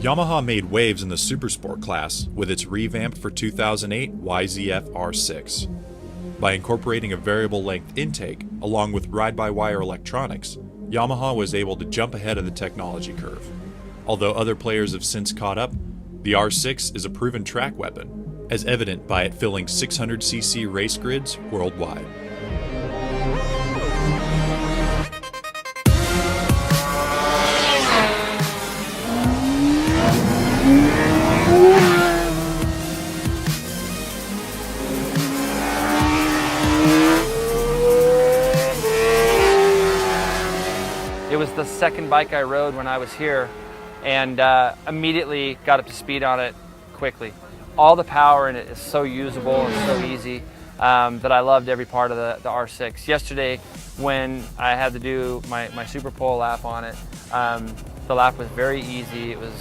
Yamaha made waves in the Supersport class with its revamped for 2008 YZF R6. By incorporating a variable length intake along with ride-by-wire electronics, Yamaha was able to jump ahead of the technology curve. Although other players have since caught up, the R6 is a proven track weapon, as evident by it filling 600cc race grids worldwide. It was the second bike I rode when I was here, and immediately got up to speed on it quickly. All the power in it is so usable and so easy that I loved every part of the R6. Yesterday, when I had to do my Super Pole lap on it, the lap was very easy. It was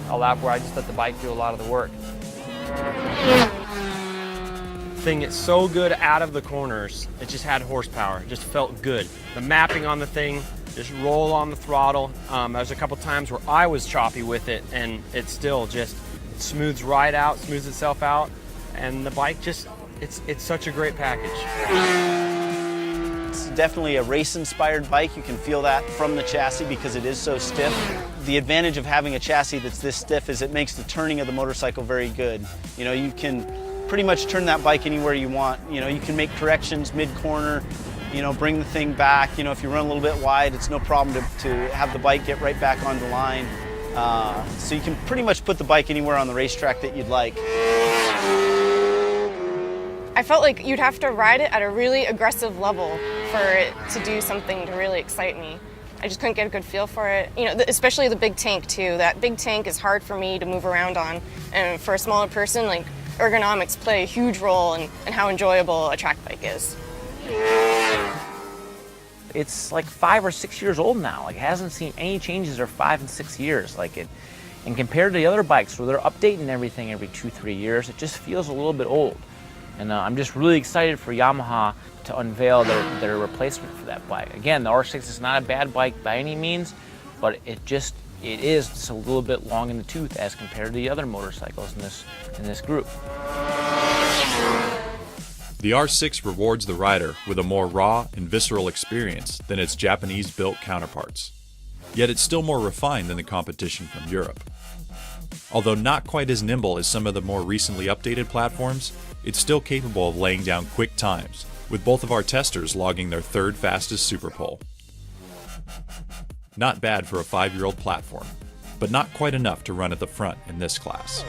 a lap where I just let the bike do a lot of the work. Thing it's so good out of the corners. It just had horsepower. It just felt good. The mapping on the thing, just roll on the throttle. There's a couple times where I was choppy with it, and it still just smooths right out, smooths itself out, and the bike just, it's such a great package. It's definitely a race-inspired bike. You can feel that from the chassis because it is so stiff. The advantage of having a chassis that's this stiff is it makes the turning of the motorcycle very good. You know, you can pretty much turn that bike anywhere you want. You know, you can make corrections mid-corner, you know, bring the thing back. You know, if you run a little bit wide, it's no problem to have the bike get right back on the line. So you can pretty much put the bike anywhere on the racetrack that you'd like. I felt like you'd have to ride it at a really aggressive level for it to do something to really excite me. I just couldn't get a good feel for it. You know, especially the big tank too. That big tank is hard for me to move around on. And for a smaller person, like, ergonomics play a huge role in how enjoyable a track bike is. It's like 5 or 6 years old now. Like, it hasn't seen any changes for 5 and 6 years. Like it, and compared to the other bikes where they're updating everything every 2-3 years, it just feels a little bit old. And I'm just really excited for Yamaha to unveil their replacement for that bike. Again, the R6 is not a bad bike by any means, but it is just a little bit long in the tooth as compared to the other motorcycles in this group. The R6 rewards the rider with a more raw and visceral experience than its Japanese-built counterparts. Yet it's still more refined than the competition from Europe. Although not quite as nimble as some of the more recently updated platforms, it's still capable of laying down quick times, with both of our testers logging their third fastest Super Pole. Not bad for a 5-year-old platform, but not quite enough to run at the front in this class.